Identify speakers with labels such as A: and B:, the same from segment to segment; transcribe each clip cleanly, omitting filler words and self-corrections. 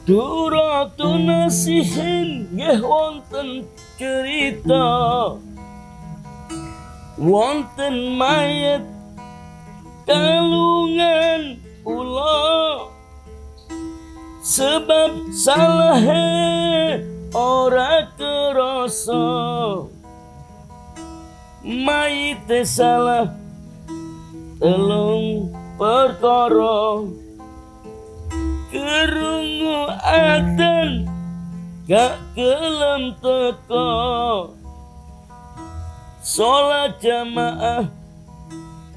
A: Duratun nasihin nggih wonten cerita, wonten mayat kalungan kula, sebab salahe ora kerasa, mayite salah telung perkara, kerungu adan gak gelem teko, sholat jamaah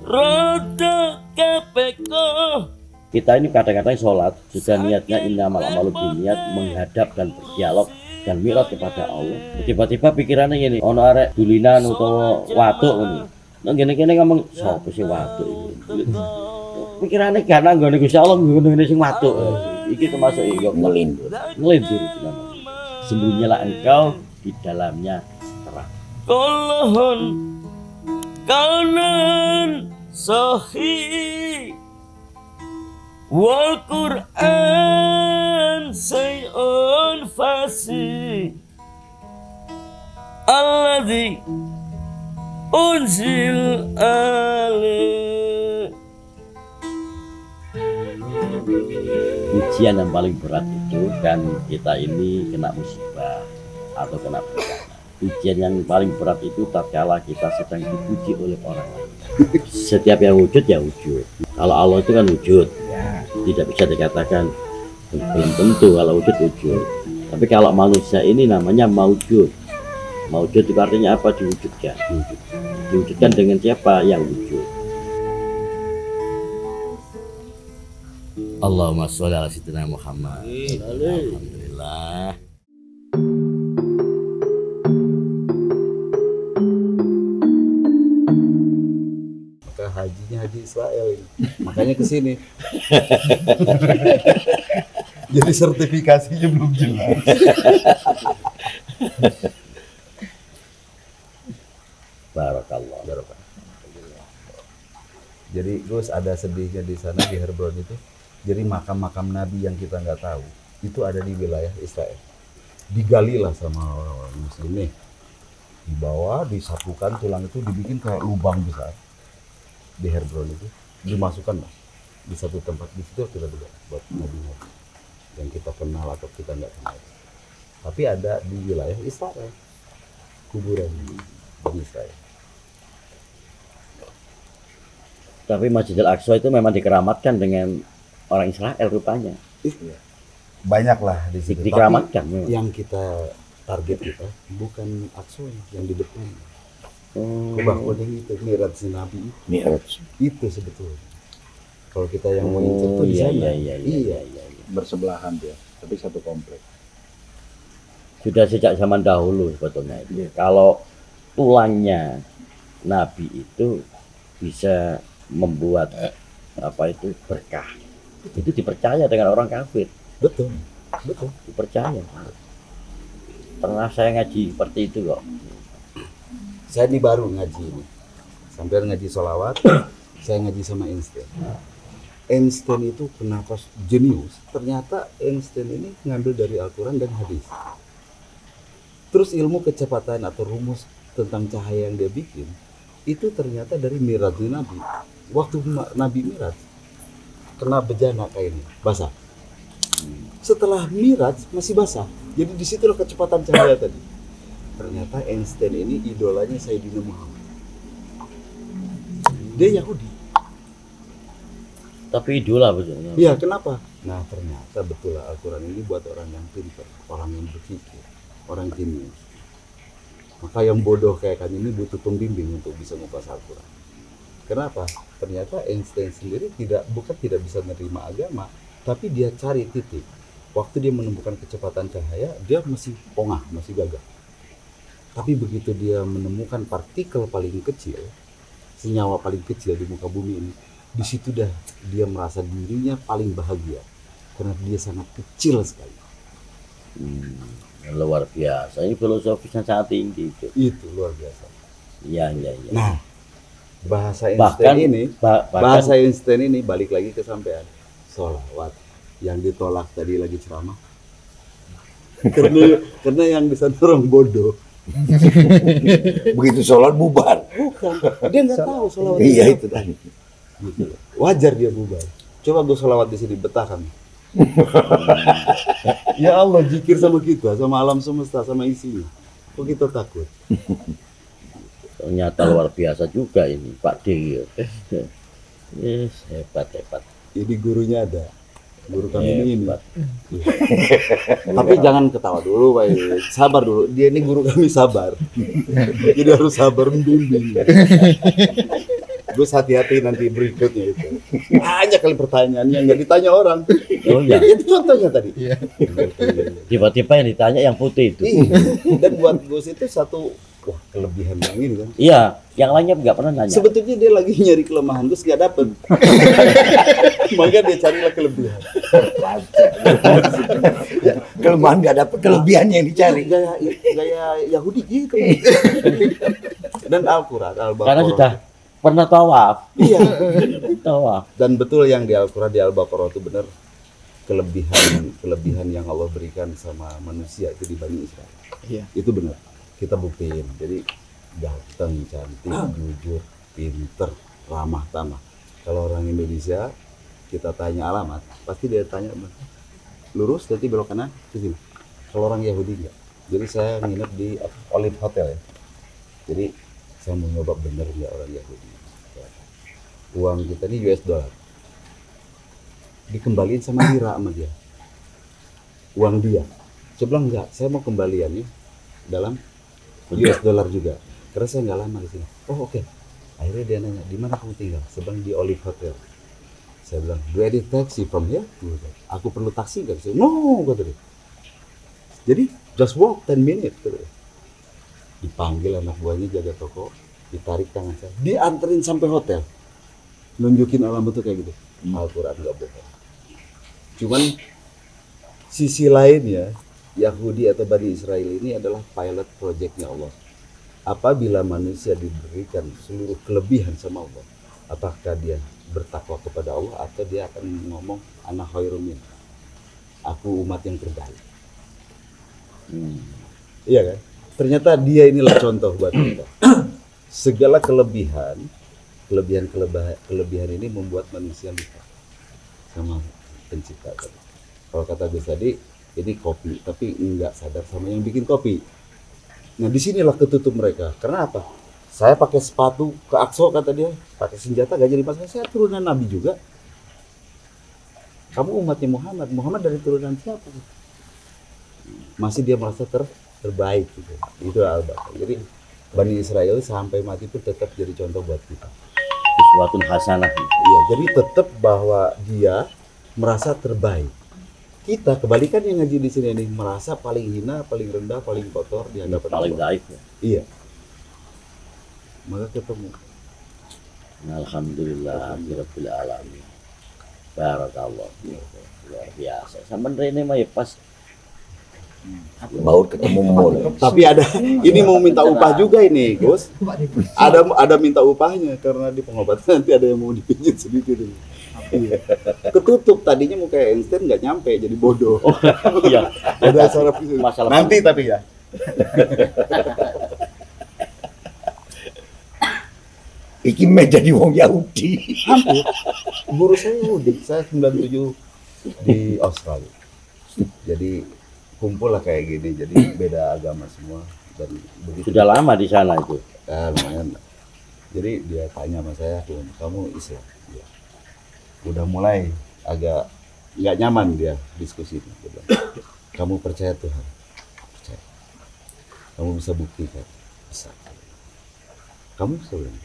A: rada kepeko.
B: Kita ini kadang-kadang sholat sudah niatnya innamal a'malu binniyat, menghadap dan berdialog dan mi'raj kepada Allah. Tiba-tiba pikirannya gini, ono arek dulinan utawa watuk ngene. Nang kene-kene ngomong sapa sih watuk iki. Pikirannya gak nang nggone Gusti Allah ngene sing watuk. Iki termasuk yo ngelindur. Ngelindur itu namanya. Sembunyilah engkau di dalamnya terang.
A: Kolon kaunan sahih wal Qur'an sayun fasih alladzi unzil alaih.
B: Ujian yang paling berat itu kan kita ini kena musibah atau kena bencana. Ujian yang paling berat itu tatkala kita sedang dipuji oleh orang lain. Setiap yang wujud ya wujud. Kalau Allah itu kan wujud, tidak bisa dikatakan belum tentu kalau wujud wujud. Tapi kalau manusia ini namanya maujud. Maujud itu artinya apa? Diwujudkan. Diwujudkan dengan siapa? Yang wujud. Allahumma sholli ala sayyidina Muhammad. Alhamdulillah.
C: Maka hajinya haji Israel ini. Makanya ke sini. Jadi sertifikasinya belum jelas.
B: Barakallah.
C: Jadi Gus, ada sedihnya di sana di Hebron itu. Jadi makam-makam Nabi yang kita nggak tahu itu ada di wilayah Israel. Digalilah sama orang-orang Muslim nih. Dibawa, disatukan tulang itu dibikin kayak lubang besar di Hebron itu, dimasukkan lah di satu tempat. Di situ kita juga buat Nabi-Nabi yang kita kenal atau kita nggak kenal. Tapi ada di wilayah Israel kuburan di Israel.
B: Tapi Masjidil Aqsa itu memang dikeramatkan dengan orang Israel rupanya.
C: Iya. Banyak lah di situ.
B: Dikeramatkan.
C: Tapi yang kita target kita bukan Aqsa yang di depan. Kubah kuning itu Mi'raj Nabi.
B: Mi'raj
C: Itu sebetulnya. Kalau kita yang mau incer tuh di sana.
B: Iya.
D: Bersebelahan dia, tapi satu komplek.
B: Sudah sejak zaman dahulu sebetulnya itu. Kalau tulangnya Nabi itu bisa membuat apa itu berkah, itu dipercaya dengan orang kafir.
C: Betul.
B: Dipercaya. Pernah saya ngaji seperti itu kok.
C: Saya ini baru ngaji ini. Sampai ngaji sholawat, saya ngaji sama Einstein. Einstein itu kenapa jenius? Ternyata Einstein ini ngambil dari Al-Quran dan hadis. Terus ilmu kecepatan atau rumus tentang cahaya yang dia bikin, itu ternyata dari Mi'raj Nabi. Waktu Nabi Mi'raj, kena bejana kainnya, basah. Setelah Mi'raj masih basah. Jadi disitulah kecepatan cahaya tadi. Ternyata Einstein ini idolanya Sayyidina Muhammad. Dia Yahudi.
B: Tapi idola betul.
C: Iya, kenapa? Nah, ternyata betul lah Al-Quran ini buat orang yang pintar, orang yang berpikir, orang jenius. Maka yang bodoh kayak kami ini butuh pembimbing untuk bisa ngupas Al-Quran. Kenapa? Ternyata Einstein sendiri bukan tidak bisa menerima agama, tapi dia cari titik. Waktu dia menemukan kecepatan cahaya, dia masih pongah, masih gagah. Tapi begitu dia menemukan partikel paling kecil, senyawa paling kecil di muka bumi ini, di situ dah dia merasa dirinya paling bahagia karena dia sangat kecil sekali.
B: Luar biasa. Ini filosofisnya sangat tinggi itu.
C: Itu luar biasa.
B: Iya.
C: Nah, bahasa Einstein ini balik lagi ke sampean. sholawat yang ditolak tadi lagi ceramah. Karena yang di sana orang bodoh.
E: Begitu sholat bubar.
C: Bukan, dia nggak tahu sholawat.
E: Iya itu tadi.
C: Gitu. Wajar dia bubar. Coba gue sholawat di sini, betah kan? Ya Allah, zikir sama kita, sama alam semesta, sama isinya. Kok kita takut?
B: Ternyata luar biasa juga ini Pak D. Yes, hebat.
C: Jadi gurunya ada. Guru kami ini.
B: Hebat.
C: Tapi jangan ketawa dulu, Pak. Sabar dulu. Dia ini guru kami sabar. Jadi harus sabar membimbing. Gus hati-hati nanti berikutnya itu. Banyak kali pertanyaannya nggak ditanya orang.
B: Oh ya.
C: Itu contohnya tadi.
B: Tiba-tiba yang ditanya yang putih itu.
C: Dan buat Gus itu satu kelebihan yang ini kan.
B: Iya, yang lainnya nggak pernah nanya.
C: Sebetulnya dia lagi nyari kelemahan, Gus nggak dapet. Maka dia carilah kelebihan.
E: Kelemahan nggak dapat, kelebihan yang dicari.
C: Gaya Yahudi gitu. Dan Al-Quran, Al-Baqarah.
B: Karena sudah pernah tawaf.
C: Iya.
B: Tawaf.
C: Dan betul yang di Al-Quran, di Al-Baqarah itu benar, kelebihan yang Allah berikan sama manusia itu di Bani Israel.
E: Iya.
C: Itu benar. Kita buktiin. Jadi ganteng, cantik, jujur, pinter, ramah tamah. Kalau orang Indonesia kita tanya alamat, pasti dia tanya lurus nanti belok kanan ke sini. Kalau orang Yahudi enggak. Jadi saya nginep di Olive Hotel ya. Jadi saya mau nyoba bener enggak orang Yahudi. Uang kita ini US dollar. Dikembaliin sama lira sama dia. Uang dia. Saya bilang enggak, saya mau kembaliannya dalam US dollar juga. Karena saya nggak lama di sini. Oh oke. Akhirnya dia nanya, di mana kamu tinggal? Saya bilang di Olive Hotel. Saya bilang, do I need taxi from here? Aku perlu taksi nggak? No, kata dia. Jadi just walk 10 minutes. Kata dia. Dipanggil anak buahnya jaga toko, ditarik tangan saya, dianterin sampai hotel, nunjukin alamat tuh kayak gitu. Al-Quran nggak bohong. Cuman sisi lainnya, Yahudi atau Bani Israel ini adalah pilot projectnya Allah. Apabila manusia diberikan seluruh kelebihan sama Allah, apakah dia bertakwa kepada Allah atau dia akan ngomong ana khairum min, aku umat yang terbaik. Iya kan? Ternyata dia inilah contoh buat kita. Segala kelebihan ini membuat manusia lupa sama pencipta tadi. Kalau kata Gus tadi, ini kopi, tapi enggak sadar sama yang bikin kopi. Nah disinilah ketutup mereka. Karena apa? Saya pakai sepatu ke Aqsa kata dia, pakai senjata gak jadi masalah. Saya turunan Nabi juga. Kamu umatnya Muhammad. Muhammad dari turunan siapa? Masih dia merasa terbaik gitu. Itu Al-Baqarah. Jadi Bani Israel sampai mati pun tetap jadi contoh buat kita.
B: Sesuatu hasanah.
C: Iya, jadi tetap bahwa dia merasa terbaik. Kita kebalikan yang ngaji di sini nih, merasa paling hina, paling rendah, paling kotor di hadapan
B: Paling
C: Allah.
B: baik.
C: Iya. Maka ketemu.
B: Alhamdulillah, rabbil alamin. Barakallah. Luar biasa. Sampai Rene mah ya pas.
E: Baut ketemu mul.
C: Tapi ada ini mau minta upah juga ini, Gus. Ada minta upahnya karena di pengobatan nanti ada yang mau dipijit sedikit ini. Iya. Ketutup tadinya mau kayak Einstein nggak nyampe jadi bodoh.
B: Iya.
C: Ada suara
B: Masalah
C: nanti tapi ya.
E: Iki meh jadi wong Yahudi.
C: Hampir. Guru saya Yahudi, saya 97 di Australia. Jadi kumpul lah kayak gini, jadi beda agama semua dan begitu.
B: Sudah lama di sana itu.
C: Lumayan. Jadi dia tanya sama saya, kamu Islam? Ya. Udah mulai agak nggak nyaman dia diskusi ini. Dia bilang, kamu percaya Tuhan? Percaya. Kamu bisa buktikan? Bisa. Kamu bisa bilang,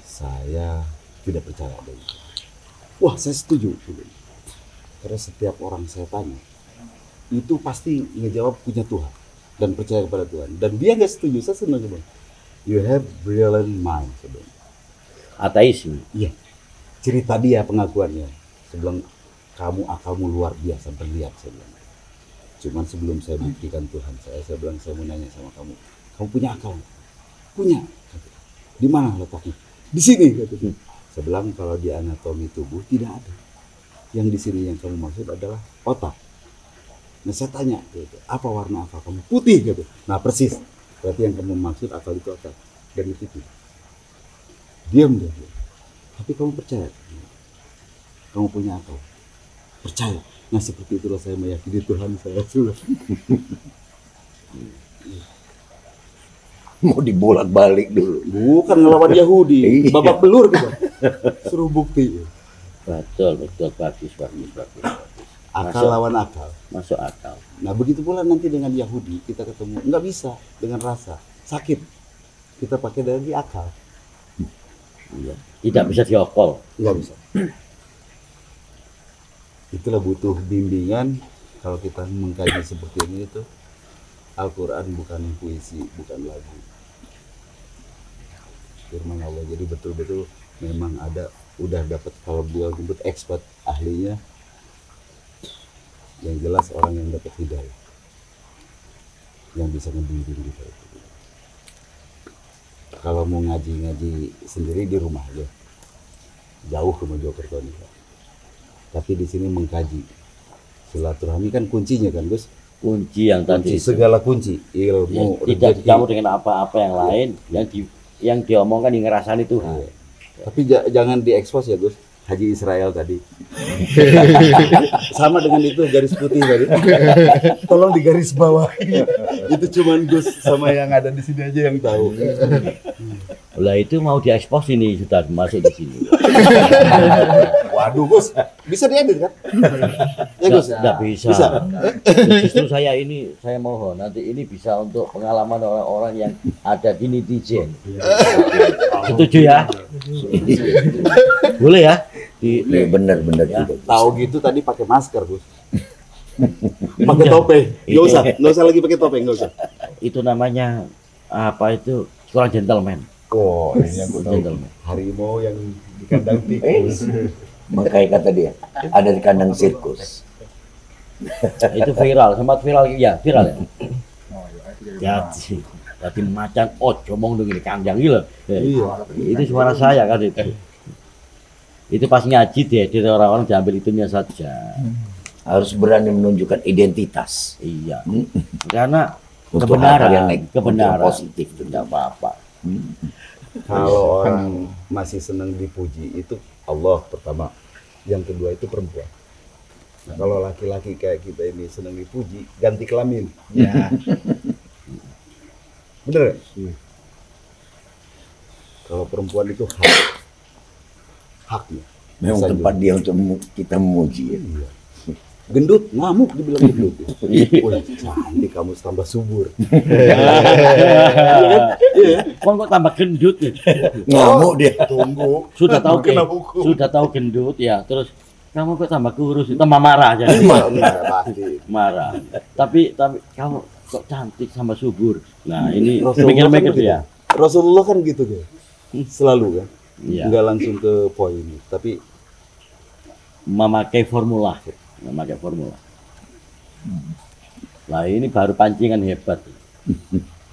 C: saya tidak percaya ada itu. Wah, saya setuju. Karena setiap orang saya tanya, itu pasti ngejawab punya Tuhan dan percaya kepada Tuhan. Dan dia nggak setuju, saya senang bilang, you have brilliant mind.
B: Ateis.
C: Iya. Cerita dia pengakuannya. Sebelum kamu akalmu luar biasa, berlihat saya bilang. Cuman sebelum saya buktikan Tuhan saya bilang saya mau nanya sama kamu. Kamu punya akal? Punya. Di mana letaknya? Di sini. Saya bilang kalau di anatomi tubuh tidak ada. yang di sini yang kamu maksud adalah otak. Nah saya tanya, gitu, apa warna akal kamu? Putih gitu. Nah persis, berarti yang kamu maksud akal itu otak dan itu putih. Diam dia. Tapi kamu percaya, kamu punya akal, percaya. Nah seperti itulah saya meyakini Tuhan saya sudah.
E: Mau dibolak-balik dulu.
C: Bukan ngelawan Yahudi, babak belur kita. Suruh bukti.
B: Betul, bagus.
C: Akal lawan akal.
B: Masuk akal.
C: Nah begitu pula nanti dengan Yahudi kita ketemu, nggak bisa dengan rasa, sakit. Kita pakai dari akal,
B: Iya. Tidak bisa diokol.
C: nggak bisa. Itulah butuh bimbingan kalau kita mengkaji seperti ini itu. Al-Quran bukan puisi, bukan lagu. Firman Allah, jadi betul-betul memang ada, udah dapat, kalau beliau nyebut expert ahlinya, yang jelas orang yang dapat hidayah, yang bisa ngebimbing kita itu. Kalau mau ngaji sendiri di rumah aja, jauh ke Mojokerto nih, Pak. Tapi di sini mengkaji silaturahmi kan kuncinya kan Gus,
B: Kunci yang tadi.
C: segala kunci ilmu,
B: Tidak
C: rezeki.
B: dicampur dengan apa-apa yang lain. Yang diomongkan, yang ngerasani Tuhan.
C: Iya. Tapi jangan diekspos ya Gus. Haji Israel tadi sama dengan itu garis putih tadi, tolong digaris bawahi. Itu cuman Gus sama yang ada di sini aja yang tahu.
B: Lah itu mau diekspos ini sudah masuk di sini.
C: Waduh Gus, bisa diedit kan? Ya Gus,
B: Nggak bisa.
C: Bisa.
B: Justru saya mohon nanti ini bisa untuk pengalaman orang-orang yang ada di netizen. Setuju ya? Boleh ya?
E: Iya, benar-benar
B: Ya.
E: juga.
C: Tahu gitu tadi pakai masker Gus, pakai topeng, nggak usah lagi pakai topeng, nggak usah.
B: Itu namanya apa itu? Seorang gentleman.
C: Oh, ini yang gue tahu.
B: Gentleman.
C: Harimau yang di kandang tikus.
E: Makanya kata dia, ada di kandang sirkus.
B: Itu viral, sempat viral ya, viral ya. Jadi macan ngomong dong ini kandang gitu.
C: Iya.
B: Itu suara saya kan itu. Itu pas ngaji deh, jadi orang-orang diambil itunya saja.
E: Harus berani menunjukkan identitas.
B: Iya.
E: Hmm.
B: Karena
E: Untuk hal-hal yang
B: kebenaran, kebenaran
E: positif itu
B: tidak apa-apa.
C: Kalau orang masih senang dipuji itu Allah pertama, yang kedua itu perempuan. Nah, kalau laki-laki kayak kita ini senang dipuji, ganti kelamin. Ya. Bener ya? Kalau perempuan itu haknya.
E: Memang
C: Bisa
E: tempat
C: juga.
E: dia untuk kita memuji.
C: Iya. Gendut, ngamuk dibilang gendut. Wah, cantik kamu tambah subur.
B: Kok tambah gendut nih?
E: Ngamuk dia.
C: Tunggu.
B: Sudah tahu
C: Kena hukum.
B: sudah tahu gendut ya, terus kamu kok tambah kurus, itu marah aja.
C: Enggak, pasti.
B: Marah. Tapi kamu kok cantik sama subur. Nah, ini
C: Rasulullah
B: mikir-mikir
C: kan gitu.
B: dia.
C: Rasulullah kan gitu guys. Selalu kan.
B: Iya.
C: Enggak langsung ke poin, tapi
B: Memakai formula. Nah, ini baru pancingan hebat.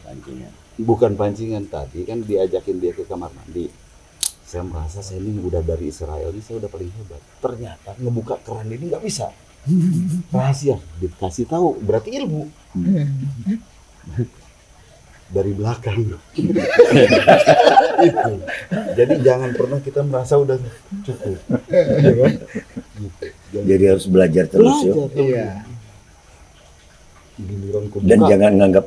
B: Pancingan.
C: bukan pancingan. Tadi kan diajakin dia ke kamar mandi. Saya merasa saya ini udah dari Israel ini, saya udah paling hebat. Ternyata ngebuka keran ini nggak bisa. Rahasia, dikasih tahu berarti ilmu. Dari belakang. Itu. Jadi jangan pernah kita merasa udah cukup. Ya kan? Gitu.
E: Jadi harus belajar terus ya.
C: Iya. Giliran ku
E: Dan
C: buka.
E: jangan nganggap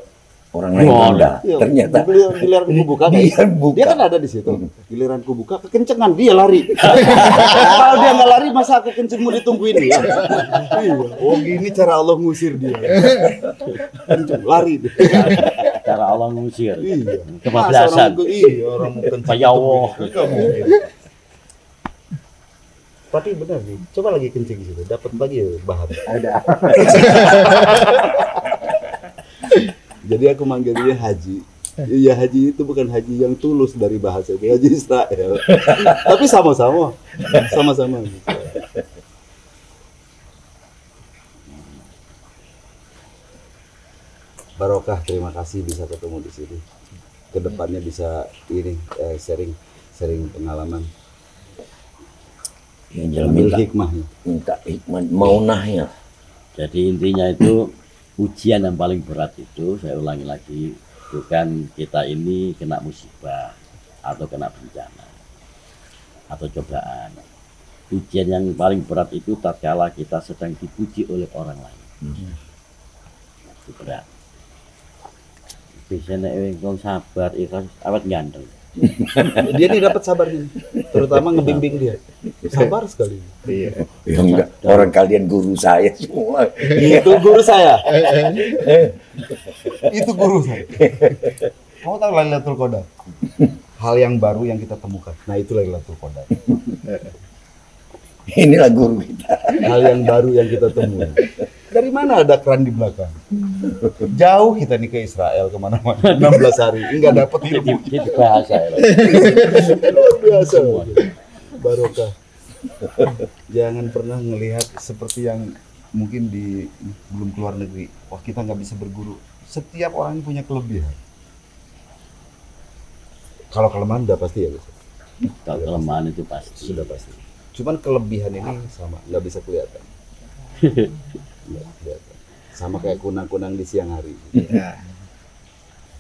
E: orang lain
B: Wah,
E: rendah.
C: Iya,
E: Ternyata
C: giliran ku buka
E: dia
C: guys.
E: buka.
C: Dia kan ada di situ. Giliran ku buka kekencengan dia lari. Kalau dia nggak lari masa aku kencengmu ditungguin dia. Iya. Oh gini cara Allah ngusir dia. Kenceng, lari.
B: Cara Allah ngusir.
C: Iya.
B: Kebablasan.
C: Iya orang mau kenceng.
B: Kayak Allah.
C: Nggak mungkin. Tapi benar nih, coba lagi kencing di situ, dapat lagi ya bahan. Ada. Jadi aku manggil dia Haji. Iya Haji itu bukan haji yang tulus dari bahasa itu, Haji Israel. Tapi sama-sama. Barokah, terima kasih bisa ketemu di sini. Kedepannya bisa ini sharing pengalaman.
E: Ya,
C: ambil
E: minta,
C: hikmahnya.
E: minta hikmah maunahnya.
B: Jadi intinya itu ujian yang paling berat itu, saya ulangi lagi, bukan kita ini kena musibah atau kena bencana atau cobaan. Ujian yang paling berat itu tatkala kita sedang dipuji oleh orang lain. Itu berat. Biasanya wong sabar, ikhlas, awet ganteng.
C: Dia nih dapat sabar nih, terutama ngebimbing dia. Sabar sekali.
E: Iya. Ya, enggak. Orang kalian guru saya semua.
C: Itu guru saya. Itu guru saya. Kamu tahu Lailatul Qadar? Hal yang baru yang kita temukan. Nah, itu Lailatul Qadar.
E: Inilah guru kita.
C: Hal yang baru yang kita temui. Dari mana ada keran di belakang? Jauh kita nih ke Israel kemana-mana. 16 hari, enggak dapat ilmu.
B: Itu bahasa ya.
C: Luar biasa. Barokah. Jangan pernah ngelihat seperti yang mungkin di belum keluar negeri. Wah, kita nggak bisa berguru. Setiap orang punya kelebihan. Kalau kelemahan udah pasti ya, guys.
B: Kalau kelemahan itu pasti.
C: Sudah pasti. Cuman kelebihan ini sama, nggak bisa kelihatan. Nggak kelihatan. Sama kayak kunang-kunang di siang hari.
F: Iya.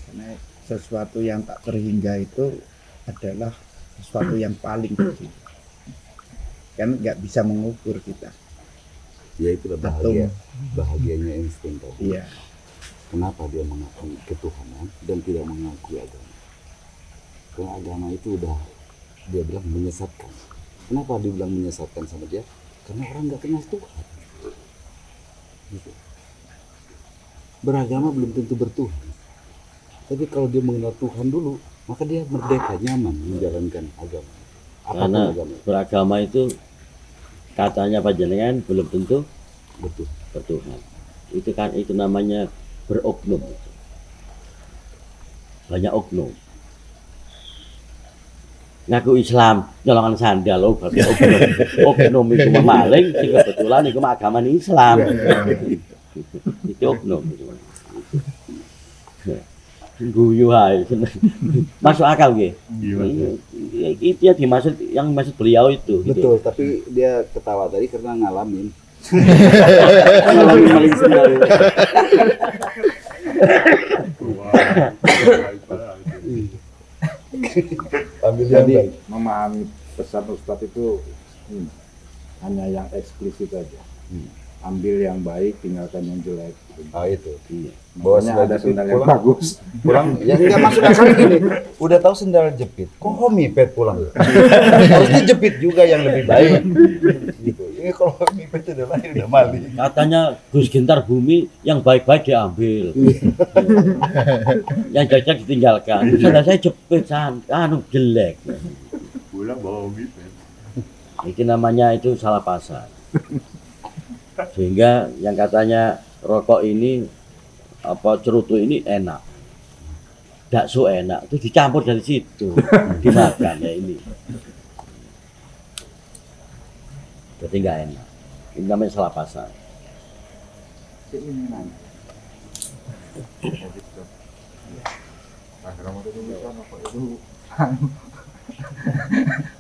F: Karena sesuatu yang tak terhingga itu adalah sesuatu yang paling kecil. Kan nggak bisa mengukur kita.
C: Ya itulah bahagia. Bahagianya insting tadi.
F: Iya.
C: Kenapa dia mengakui ketuhanan dan tidak mengakui agama? Karena agama itu udah dia bilang menyesatkan. Kenapa dibilang menyesatkan sama dia? Karena orang nggak kenal Tuhan. Gitu. Beragama belum tentu bertuhan. Tapi kalau dia mengenal Tuhan dulu, maka dia merdeka, nyaman menjalankan agama. Apapun
B: Karena
C: agama
B: beragama itu katanya panjenengan belum tentu
C: betul.
B: bertuhan. Itu kan itu namanya beroknum. Banyak oknum. Ngaku Islam, nyolongan sandal loh, berarti oknum itu maling, sih kebetulan itu agama Islam. Itu oknum. Guyu ae. Masuk akal nggih. Itu ya dimaksud yang maksud beliau itu.
C: Betul, tapi dia ketawa tadi karena ngalamin. Ngalamin maling sandal. Ambil yang
D: Jadi
C: baik.
D: memahami pesan Ustadz itu hanya yang eksplisit aja. Ambil yang baik, tinggalkan yang jelek.
C: Ah itu.
D: Bawa
C: sendal
D: ada
C: jepit
D: sendal yang
C: pulang.
D: bagus.
C: Pulang ya nggak masuk akal gini. Udah tahu sendal jepit, kok homipet pulang? Harusnya jepit juga yang lebih baik. Gitu. Ini kalau homipet udah lain udah mali.
B: Katanya Gus Gentar Bumi yang baik-baik diambil. Yang jelek ditinggalkan. Sandal saya jepit anu jelek.
G: Pulang bawa mie.
B: Itu namanya itu salah pasar. Sehingga yang katanya rokok ini apa cerutu ini enak, bakso enak, itu dicampur dari situ dimakan ya ini, jadi nggak enak. Ini namanya salah pasar.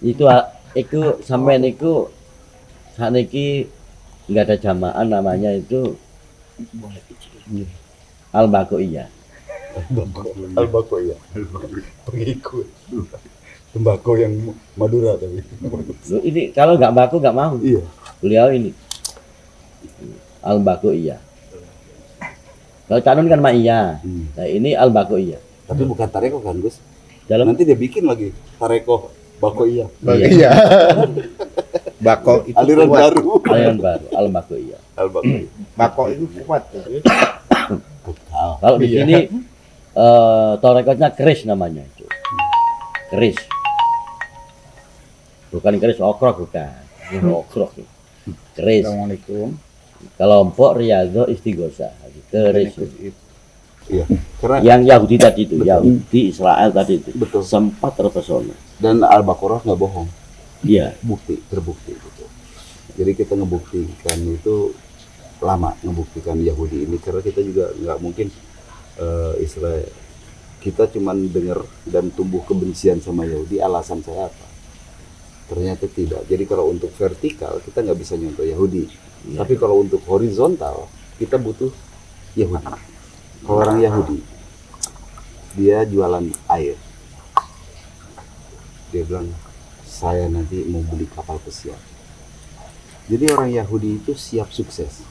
B: Itu sampean itu saniki nggak ada jamaan namanya itu Al-Baqiyah.
C: Albako iya. Pengikut. Tembakau yang Madura tapi.
B: Loh, ini kalau nggak baku nggak mau.
C: Iya.
B: Beliau ini Al-Baqiyah. Kalau Canun kan Ma'iyah. Nah ini Al-Baqiyah.
C: Tapi bukan tareko kan Gus?
B: Dalam
C: Nanti dia bikin lagi tareko bako iya.
F: Iya. Bako itu
C: Aliran
F: kuat.
C: baru.
B: aliran baru Al-Baqiyah.
C: Albako iya.
F: Bako itu kuat.
B: Kalau di sini torekotnya keris namanya itu. Keris. Bukan keris okrok bukan. Ini okrok. Keris.
F: Assalamualaikum.
B: Kelompok Riyadhah Istighosah. Keris.
C: Iya. Karena
B: Yang Yahudi tadi itu, Yahudi Israel tadi itu.
C: Betul.
B: Sempat terpesona.
C: dan Al-Baqarah nggak bohong.
B: Iya.
C: Terbukti gitu. Jadi kita ngebuktikan itu lama ngebuktikan Yahudi ini karena kita juga nggak mungkin Israel kita cuman dengar dan tumbuh kebencian sama Yahudi. Alasan saya apa? Ternyata tidak. Jadi kalau untuk vertikal kita nggak bisa nyontoh Yahudi. Tapi kalau untuk horizontal kita butuh Yahudi. Kalau orang Yahudi dia jualan air. Dia bilang saya nanti mau beli kapal pesiar. Jadi orang Yahudi itu siap sukses.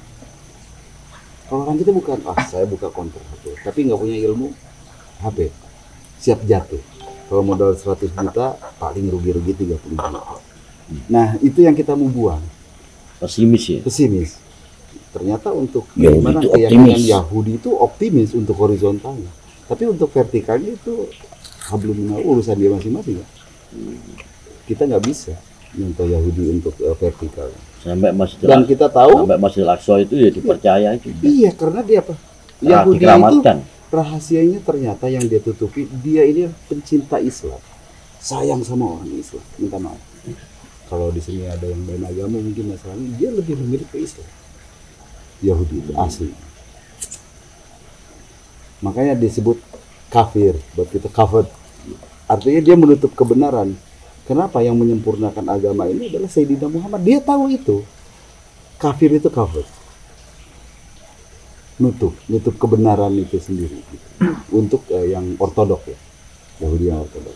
C: Kalau orang kita bukan, saya buka konter HP, tapi nggak punya ilmu HP, siap jatuh. Kalau modal 100 juta, paling rugi-rugi 30 juta. Nah, itu yang kita mau buang.
B: Pesimis ya.
C: Pesimis. Ternyata untuk
E: Yahudi
C: gimana
E: itu
C: keyakinan
E: optimis.
C: Yahudi itu optimis untuk horizontalnya. Tapi untuk vertikalnya itu hablum minal urusan dia masing-masing. Ya? Kita nggak bisa nyontoh Yahudi untuk vertikal.
B: Sampai Masjidil
C: Dan kita tahu,
B: sampai Masjidil Aqsa itu ya dipercaya juga.
C: iya karena dia apa?
B: Telah
C: Yahudi itu
B: dikeramatkan.
C: rahasianya ternyata yang dia tutupi, dia ini pencinta Islam, sayang sama orang Islam. Minta maaf. Kalau di sini ada yang lain agama mungkin masalahnya, dia lebih memilih ke Islam. Yahudi itu asli. Makanya disebut kafir, buat kita kafir. Artinya dia menutup kebenaran. Kenapa yang menyempurnakan agama ini adalah Sayyidina Muhammad? Dia tahu itu. Kafir itu kafir. Nutup kebenaran itu sendiri. Gitu. Untuk yang ortodok ya. Yahudi yang ortodok.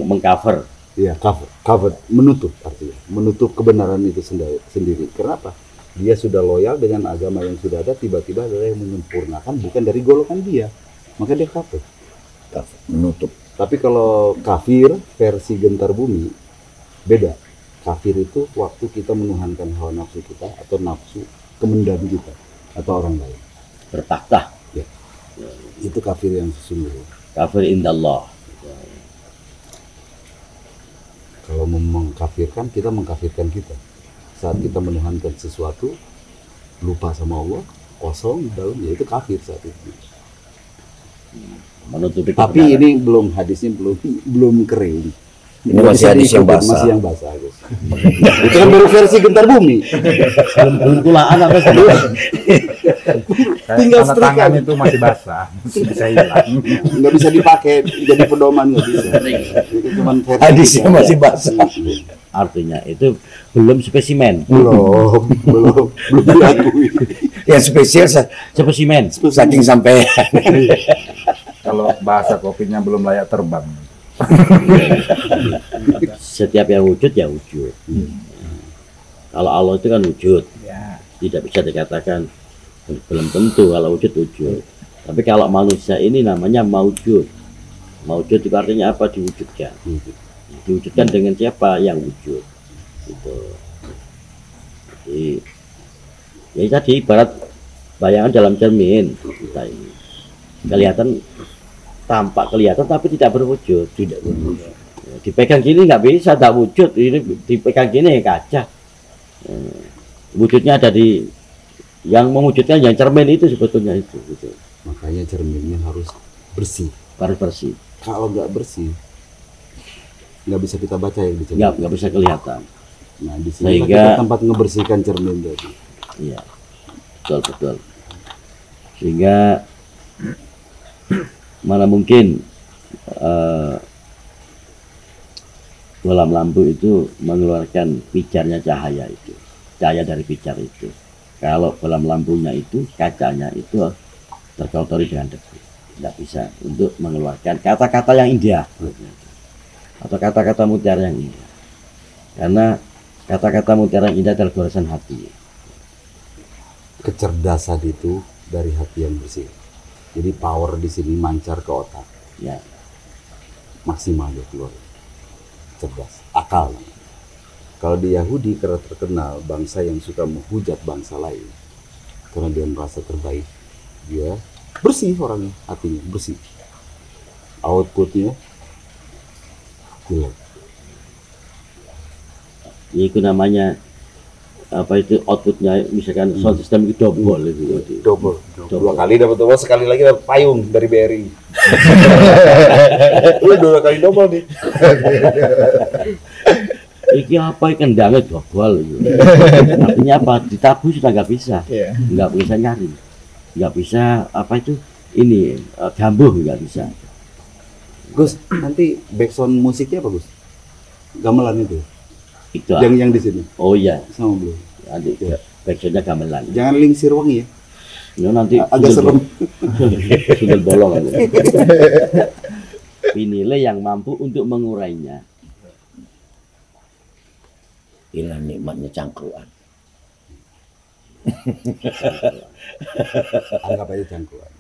B: Mengcover.
C: Ya, cover, menutup artinya. Menutup kebenaran itu sendiri. Kenapa? Dia sudah loyal dengan agama yang sudah ada, tiba-tiba ada yang menyempurnakan bukan dari golongan dia. Maka dia kafir.
E: Menutup.
C: Tapi kalau kafir versi Gentar Bumi beda. Kafir itu waktu kita menuhankan hawa nafsu kita atau nafsu kemendam kita atau orang lain.
B: Bertakhta.
C: Ya. Itu kafir yang sesungguhnya.
B: Kafir indallah.
C: Kalau mengkafirkan, kita mengkafirkan kita. Saat kita menuhankan sesuatu, lupa sama Allah, kosong di dalam, ya itu kafir saat itu.
B: Menutupi
C: Tapi
B: kebenaran.
C: ini belum belum kering.
E: Ini masih hadis yang basah.
C: Masih yang basah, Gus. Itu kan baru versi Gentar Bumi.
B: belum kulaan apa sih?
C: Tinggal
D: Tanda
C: setrika.
D: tangan itu masih basah, bisa hilang.
C: Nggak bisa dipakai jadi pedoman, nggak bisa. Itu cuman versi
E: Hadisnya
C: kita.
E: masih basah.
B: Artinya itu belum spesimen.
C: belum diakui.
E: Yang spesial
B: Spesimen.
E: saking sampai
D: Kalau bahasa kopinya belum layak terbang.
B: Setiap yang wujud ya wujud. Kalau Allah itu kan wujud.
D: Ya.
B: Tidak bisa dikatakan belum tentu kalau wujud wujud. Tapi kalau manusia ini namanya maujud. Maujud itu artinya apa? Diwujudkan. Diwujudkan dengan siapa? Yang wujud. Gitu. Jadi, ya tadi ibarat bayangan dalam cermin kita ini. Kelihatan, tampak kelihatan tapi tidak berwujud. Tidak berwujud. Ya, dipegang gini nggak bisa, tak wujud. Ini dipegang gini kaca. Wujudnya ada di yang mewujudkan, yang cermin itu sebetulnya itu. Gitu.
C: Makanya cerminnya harus bersih.
B: Harus bersih.
C: Kalau nggak bersih, nggak bisa kita baca yang di cermin.
B: Nggak bisa kelihatan.
C: Nah, di sini
B: Sehingga-
C: kita tempat ngebersihkan cermin tadi.
B: Iya, betul. Sehingga mana mungkin bola lampu itu mengeluarkan pijarnya cahaya itu, cahaya dari pijar itu. Kalau bola lampunya itu kacanya itu terkotori dengan debu, tidak bisa untuk mengeluarkan kata-kata yang indah atau kata-kata mutiara yang indah. Karena kata-kata mutiara yang indah adalah goresan hati.
C: Kecerdasan itu dari hati yang bersih. Jadi power di sini mancar ke otak,
B: Ya,
C: maksimal dia keluar. Cerdas, akal. Kalau di Yahudi karena terkenal bangsa yang suka menghujat bangsa lain, karena dia merasa terbaik, dia bersih orangnya, hatinya bersih. Outputnya jelek.
B: ya itu namanya apa itu outputnya, misalkan sound system itu double itu.
C: Double. Dua kali dapat double, sekali lagi dapat payung dari BRI. Udah 2 kali double nih.
B: Iki apa kendangnya double itu. Artinya apa? Ditabuh sudah nggak bisa,
F: Iya.
B: nggak bisa nyari, nggak bisa apa itu ini gambuh nggak bisa.
C: Gus, nanti backsound musiknya apa Gus? Gamelan itu.
B: Itu
C: yang di sini
B: oh iya,
C: sama belum?
B: nanti backsoundnya gamelan.
C: Jangan link Sirwangi ya.
B: Ya, nanti
C: Agak serem.
B: sundel bolong aja. Pinilai yang mampu untuk mengurainya.
E: Inilah nikmatnya cangkruan.
C: Anggap aja cangkruan.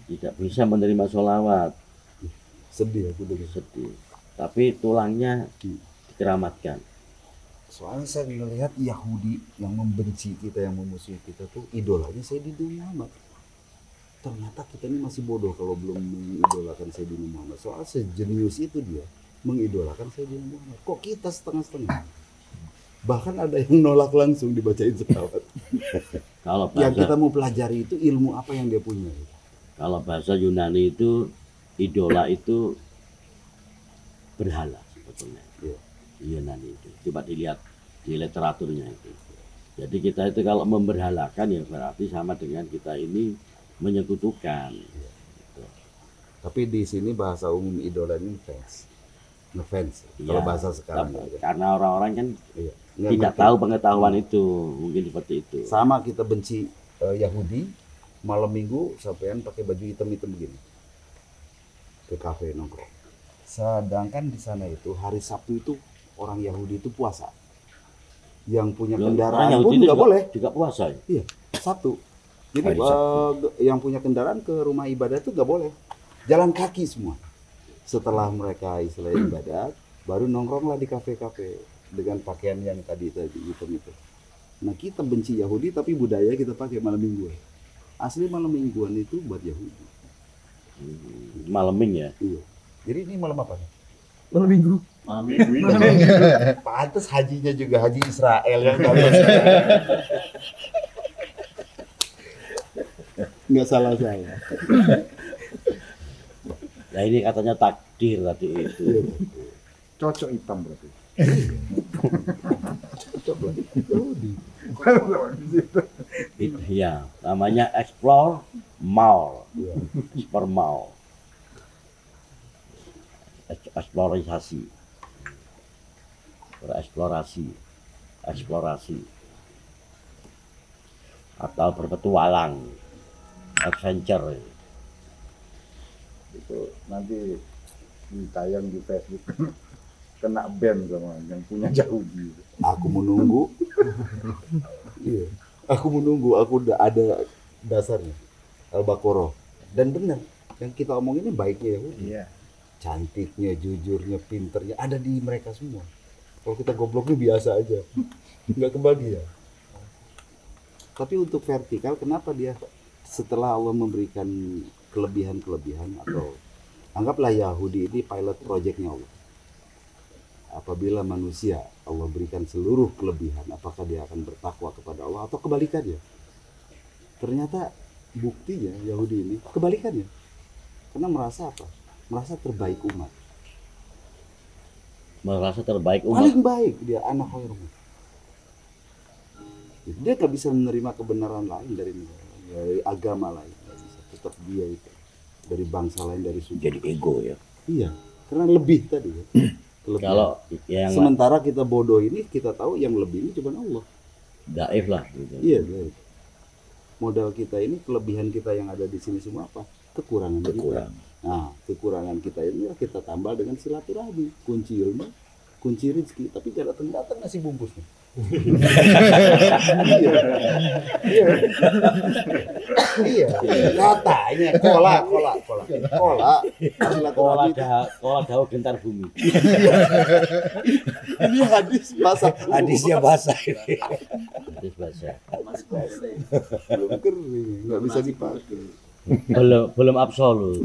B: Tidak bisa menerima sholawat,
C: Sedih aku dengar.
B: sedih. Tapi tulangnya dikeramatkan.
C: Soalnya saya melihat Yahudi yang membenci kita, yang memusuhi kita tuh idolanya Sayyidina Muhammad. Ternyata kita ini masih bodoh kalau belum mengidolakan Sayyidina Muhammad. Soalnya sejenius itu dia mengidolakan Sayyidina Muhammad. Kok kita setengah-setengah? Bahkan ada yang nolak langsung dibacain selawat.
B: Kalau
C: Yang kita
B: bahasa,
C: mau pelajari itu ilmu apa yang dia punya.
B: kalau bahasa Yunani itu idola itu berhala sebetulnya.
C: Iya.
B: Yunani itu. Coba dilihat di literaturnya itu. Jadi kita itu kalau memberhalakan ya berarti sama dengan kita ini menyekutukan.
C: Tapi di sini bahasa umum idola ini fans. Ngefans.
B: Iya,
C: Kalau bahasa sekarang.
B: karena orang-orang kan
C: Iya.
B: tidak tahu pengetahuan itu, mungkin seperti itu.
C: Sama kita benci Yahudi, malam minggu sampean pakai baju hitam-hitam begini ke kafe nongkrong. Sedangkan di sana itu hari Sabtu itu orang Yahudi itu puasa. Yang punya
B: Loh,
C: kendaraan
B: orang
C: pun
B: Yahudi itu
C: nggak boleh.
B: juga puasa ya?
C: Iya, Sabtu. Jadi
E: Hari Sabtu.
C: yang punya kendaraan ke rumah ibadah itu nggak boleh. Jalan kaki semua. Setelah mereka istilah ibadat, baru nongkronglah di kafe-kafe dengan pakaian yang tadi hitam itu. Nah kita benci Yahudi tapi budaya kita pakai malam mingguan. Asli malam mingguan itu buat Yahudi.
B: Maleming ya.
C: Iya. Jadi ini malam apa nih?
F: Malam minggu.
C: Pantes hajinya juga haji Israel yang nggak salah saya.
B: Nah ini katanya takdir tadi itu.
D: Cocok hitam berarti.
C: Cocok lah. Yahudi.
B: Itu ya, namanya explore more.
C: Iya.
B: Explore more. Eksplorasi. Bereksplorasi. Eksplorasi. Atau berpetualang. Adventure.
D: Itu nanti tayang di Facebook kena ban sama yang punya Yahudi.
C: Aku menunggu. Iya. Aku menunggu. Aku udah ada dasarnya. Al-Baqarah. Dan benar. Yang kita omongin ini baiknya Yahudi.
F: Iya.
C: Cantiknya, jujurnya, pinternya ada di mereka semua. Kalau kita gobloknya biasa aja, nggak kebagian. Tapi untuk vertikal, kenapa dia setelah Allah memberikan kelebihan-kelebihan atau anggaplah Yahudi ini pilot projectnya Allah. Apabila manusia Allah berikan seluruh kelebihan, apakah dia akan bertakwa kepada Allah atau kebalikannya? Ternyata buktinya Yahudi ini kebalikannya. Karena merasa apa? Merasa terbaik umat.
B: Merasa terbaik umat.
C: Paling baik dia anak khairun. Dia gak bisa menerima kebenaran lain dari agama lain. Gak bisa. Tetap dia itu dari bangsa lain, dari suku.
E: Jadi ego ya.
C: Iya, karena lebih tadi ya. Kelebihan.
B: Kalau yang
C: Sementara kita bodoh ini, kita tahu yang lebih ini cuma Allah.
B: daif lah gitu.
C: Iya, baik. Modal kita ini, kelebihan kita yang ada di sini semua apa? Kekurangan kita.
E: Kekurangan.
C: Nah, kekurangan kita ini ya kita tambah dengan silaturahmi, kunci ilmu, kunci rezeki, tapi gak datang nasi bungkusnya. Iya, katanya kola.
B: Kola daun gentar bumi.
C: Ini hadis basah.
E: Hadisnya basah ini.
B: Hadis bahasa.
C: Belum kering, nggak bisa dipakai.
B: Belum absolut.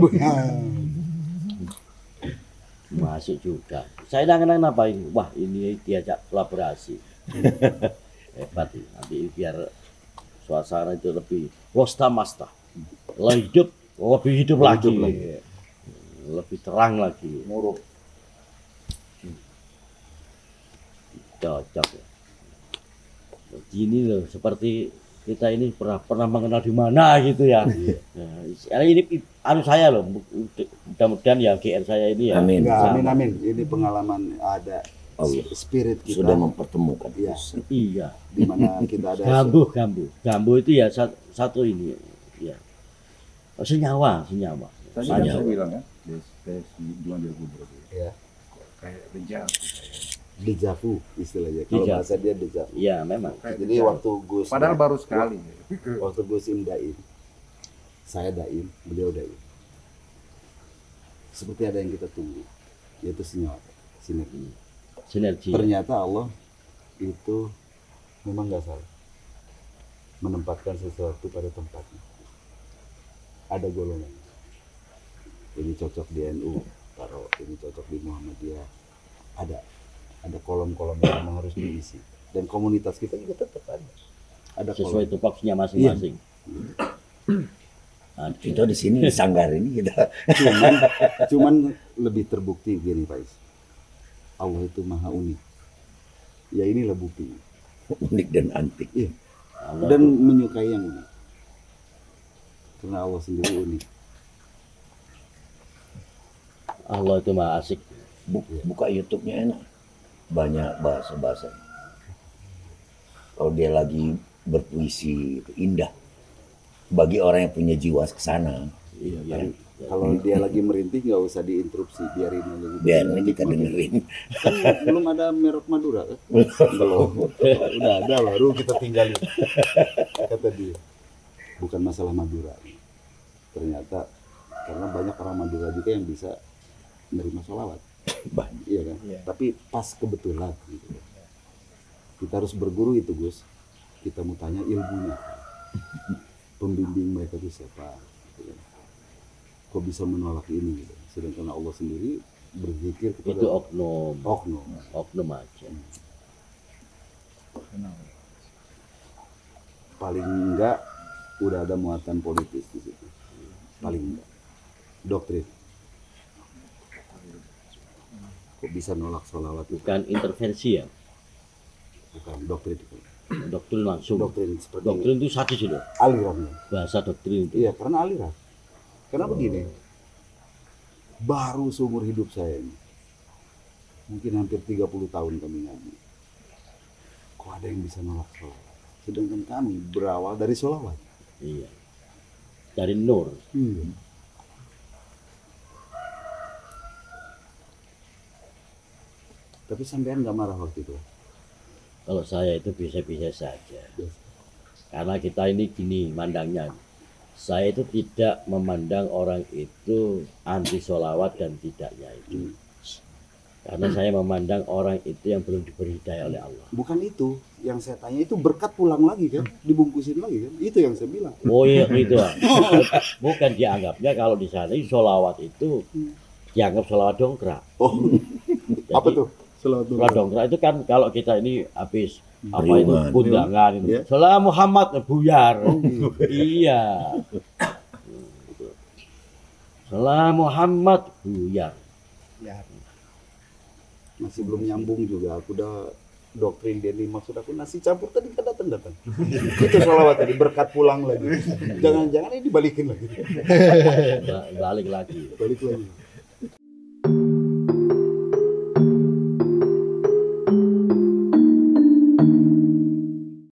B: Masuk juga. Saya nangan apa ini? Wah, ini diajak kolaborasi. Hebat ini. Nanti biar suasana itu lebih masta. Lebih hidup lagi. Lebih terang lagi.
D: Muruk.
B: Cocok ya. Begini loh, seperti kita ini pernah mengenal di mana gitu ya. Nah, karena ini anu saya loh, mudah-mudahan ya GR saya ini ya.
E: Amin.
C: Enggak,
B: sama.
C: amin. Ini pengalaman ada
E: Allah
C: spirit kita.
E: sudah mempertemukan.
C: Iya.
B: Iya.
C: Di mana kita ada
B: Gambu itu ya satu ini ya. Senyawa.
D: Tadi kan saya bilang ya, saya bilang dia gubernur.
C: ya,
D: Kayak bejat.
C: dejavu istilahnya. Kalau
B: Dejavu.
C: bahasa dia dejavu.
B: Iya, memang.
C: Jadi waktu Gus
D: Padahal baru sekali.
C: waktu Gus Im daim, saya daim, beliau daim. Seperti ada yang kita tunggu, yaitu senyawa, sinergi.
B: Sinergi.
C: Ternyata Allah itu memang nggak salah menempatkan sesuatu pada tempatnya. Ada golongan. Ini cocok di NU, taruh ini cocok di Muhammadiyah. Ada kolom-kolom yang memang harus diisi. Dan komunitas kita juga tetap ada. Ada
B: Sesuai
C: kolom.
B: tupoksinya masing-masing. Ada.
E: Kita di sini di Sanggar ini kita
C: Cuman lebih terbukti gini Pak Is. Allah itu maha unik. Ya inilah bukti.
E: unik dan antik.
C: Iya.
B: Allah
C: Dan
B: tuh
C: menyukai yang unik. Karena Allah sendiri unik.
B: Allah itu maha asik.
E: Buka YouTube-nya enak. Banyak bahasa-bahasa. Kalau dia lagi berpuisi itu indah. Bagi orang yang punya jiwa ke sana,
B: Iya.
C: Jadi, kalau dia lagi merintih nggak usah diinterupsi, biarin aja gitu.
E: biarin kita dengerin.
C: Kan belum ada merek Madura kan? Belum. Udah ada baru kita tinggalin. Kata dia. Bukan masalah Madura. Ternyata karena banyak orang Madura juga yang bisa menerima sholawat.
E: Banyak.
C: Iya kan?
F: Iya.
C: Tapi pas kebetulan gitu. Kita harus berguru itu Gus. Kita mau tanya ilmunya. Pembimbing mereka itu siapa? Gitu kan. Kok bisa menolak ini? Gitu. Sedangkan Allah sendiri berzikir
B: Itu
C: kepada
B: oknum aja.
C: Paling enggak udah ada muatan politis di situ. Paling enggak. Doktrin. Kok bisa nolak sholawat?
B: Bukan intervensi ya.
C: Bukan doktrin.
B: Doktrin langsung.
C: Doktrin seperti
B: Doktrin itu sadis itu.
C: alirannya.
B: Bahasa doktrin itu.
C: Iya, karena aliran. Karena begini, baru seumur hidup saya ini, mungkin hampir 30 tahun kami ngaji. Kok ada yang bisa nolak sholawat? Sedangkan kami berawal dari sholawat.
B: Iya. Dari nur.
C: Iya. Tapi sampean nggak marah waktu itu?
B: Kalau saya itu bisa-bisa saja.
C: Yes.
B: Karena kita ini gini mandangnya. Saya itu tidak memandang orang itu anti sholawat dan tidaknya itu. Karena saya memandang orang itu yang belum diberi hidayah oleh Allah.
C: Bukan itu, yang saya tanya itu berkat pulang lagi kan, dibungkusin lagi kan, itu yang saya bilang.
B: Oh iya itu. Bukan dianggapnya kalau di sana sholawat itu dianggap sholawat dongkrak.
C: Oh,
B: Jadi,
C: apa tuh?
B: sholawat dongkrak itu kan kalau kita ini habis apa itu
E: Riungan.
B: undangan itu.
C: Ya.
B: Salam Muhammad buyar. Iya. Salam Muhammad buyar.
F: Ya,
C: Masih belum nyambung juga, aku udah doktrin dia nih, maksud aku nasi campur tadi kan datang itu sholawat tadi berkat pulang lagi, jangan-jangan ini dibalikin lagi,
B: Balik lagi.
C: balik lagi.